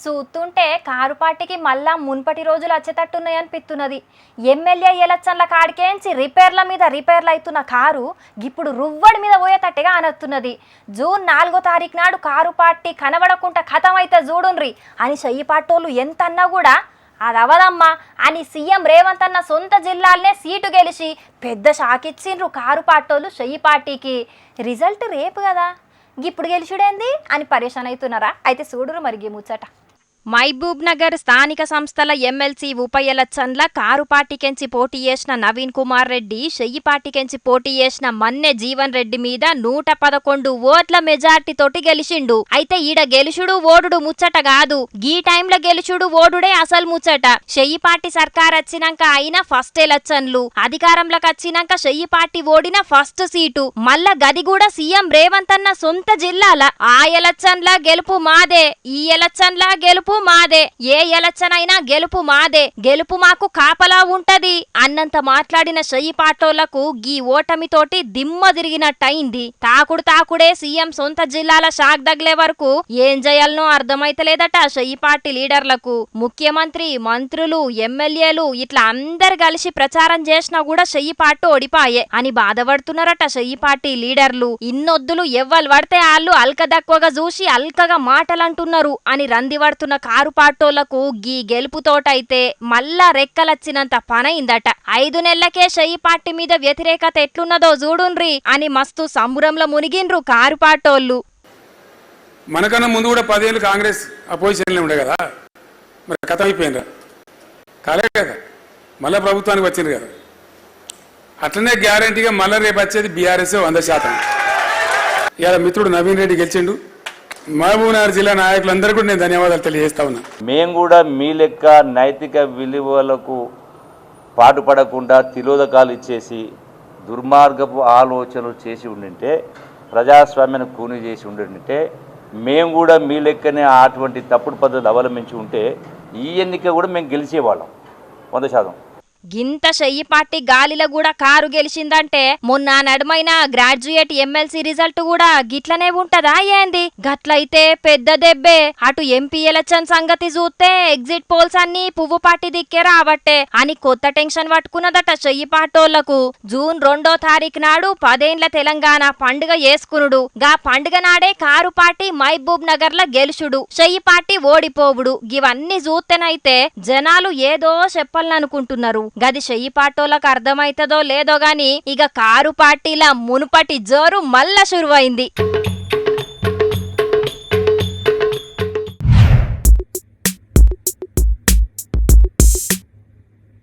చూస్తుంటే కారు పార్టీకి మళ్ళా మున్పటి రోజులు వచ్చేటట్టున్నాయనిపిస్తున్నది. ఎమ్మెల్యే ఎలక్షన్ల కాడికేంచి రిపేర్ల మీద రిపేర్లు అవుతున్న కారు ఇప్పుడు రువ్వడి మీద పోయేటట్టుగా అనొస్తున్నది. జూన్ 4వ తారీఖు నాడు కారు పార్టీ కనబడకుండా ఖతమైతే చూడుండ్రి అని చెయ్యి పాటోళ్ళు ఎంతన్నా కూడా అది అవదమ్మా అని సీఎం రేవంత్ అన్న సొంత జిల్లాలనే సీటు గెలిచి పెద్ద షాకిచ్చిండ్రు కారు పాటోళ్ళు చెయ్యి పార్టీకి. రిజల్ట్ రేపు కదా, ఇప్పుడు గెలిచుడేంది అని పరేషాన్ అవుతున్నారా? అయితే చూడురు మరి ముచ్చట. మహబూబ్ నగర్ స్థానిక సంస్థల ఎమ్మెల్సీ ఉప ఎలక్షన్ల కారు పార్టీకెంచి పోటీ చేసిన నవీన్ కుమార్ రెడ్డి, చెయ్యి పార్టీకెంచి పోటీ చేసిన మన్నె జీవన్ రెడ్డి మీద 111 ఓట్ల మెజార్టీ తోటి గెలిచిండు. అయితే ఈడ గెలుచుడు ఓడుడు ముచ్చట కాదు, గీ టైంలో గెలుచుడు ఓడుడే అసలు ముచ్చట. చెయ్యి పార్టీ సర్కార్ వచ్చినాక అయిన ఫస్ట్ ఎలక్షన్లు, అధికారంలోకి వచ్చినాక చెయ్యి పార్టీ ఓడిన ఫస్ట్ సీటు, మళ్ళా గది కూడా సీఎం రేవంత్ అన్న సొంత జిల్లాల. ఆ ఎలక్షన్ల గెలుపు మాదే, ఈ ఎలక్షన్ల గెలుపు మాదే, ఏ ఎలక్షన్ అయినా గెలుపు మాదే, గెలుపు మాకు కాపలా ఉంటది అన్నంత మాట్లాడిన చెయ్యి పాటోళ్లకు గీ ఓటమితోటి దిమ్మ తిరిగినట్టయింది. తాకుడే సీఎం సొంత జిల్లాల షాక్ తగిలే వరకు ఏం చేయాలనో అర్థమైతలేదట చెయ్యి పార్టీ లీడర్లకు. ముఖ్యమంత్రి, మంత్రులు, ఎమ్మెల్యేలు ఇట్లా అందరు కలిసి ప్రచారం చేసినా కూడా చెయ్యి పార్టీ ఓడిపాయే అని బాధపడుతున్నారట చెయ్యి పార్టీ లీడర్లు. ఇన్నొద్దులు ఎవ్వలు పడితే వాళ్ళు అల్కదక్కువగా చూసి అల్కగా మాటలంటున్నారు అని రందిపడుతున్న కారు పాటోళ్లకు గీ గెలుపుతోటైతే మళ్ళా రెక్కలచ్చినంత పనైందట. 5 నెలలకే చెయ్యి పార్టీ మీద వ్యతిరేకత ఎట్లున్నదో చూడుండ్రి అని మస్తు సంబురంలో మునిగిండ్రు కారు పాటోళ్ళు. మనకన్నా ముందు కూడా 10 ఏళ్ళు కాంగ్రెస్ అపోజిషన్లో ఉండే కదా, మరి కథ అయిపోయిందా? కాలే కదా, మళ్ళా ప్రభుత్వానికి వచ్చింది కదా. అట్లనే గ్యారంటీగా మళ్ళా రేపు వచ్చేది బీఆర్ఎస్ 100%. ఇవాళ మిత్రుడు నవీన్ రెడ్డి గెలిచిండు. మహబూబ్నగర్ జిల్లా నాయకులందరూ కూడా నేను ధన్యవాదాలు తెలియజేస్తా ఉన్నా. మేము కూడా మీ లెక్క నైతిక విలువలకు పాటుపడకుండా తిలోదకాలు ఇచ్చేసి దుర్మార్గపు ఆలోచనలు చేసి ఉండింటే, ప్రజాస్వామ్యాన్ని కూని చేసి ఉండింటే, మేము కూడా మీ లెక్కనే అటువంటి తప్పుడు పద్ధతులు అవలంబించి ఉంటే ఈ ఎన్నిక కూడా మేము గెలిచేవాళ్ళం 100%. గింత చెయ్యి పార్టీ గాలిలో కూడా కారు గెలిచిందంటే మొన్న నడుమైన గ్రాడ్యుయేట్ ఎమ్మెల్సీ రిజల్ట్ కూడా గిట్లనే ఉంటదా ఏంది? గట్లయితే పెద్ద దెబ్బే. అటు ఎంపీ ఎలక్షన్ సంగతి చూస్తే ఎగ్జిట్ పోల్స్ అన్ని పువ్వు పార్టీ దిక్కే రాబట్టే అని కొత్త టెన్షన్ పట్టుకున్నదట చెయ్యి పాటోళ్లకు. జూన్ 2వ తారీఖు నాడు 10 ఏళ్ల తెలంగాణ పండుగ చేసుకునుడు, గా పండుగ నాడే కారు పార్టీ మహబూబ్ నగర్ ల గెలుచుడు, చెయ్యి పార్టీ ఓడిపోవుడు, ఇవన్నీ చూస్తేనైతే జనాలు ఏదో చెప్పాలనుకుంటున్నారు. గది చెయ్యి పాటోళ్ళకు అర్థమైతదో లేదో గాని ఇక కారు పార్టీల మునుపటి జోరు మళ్ళా షురువైంది.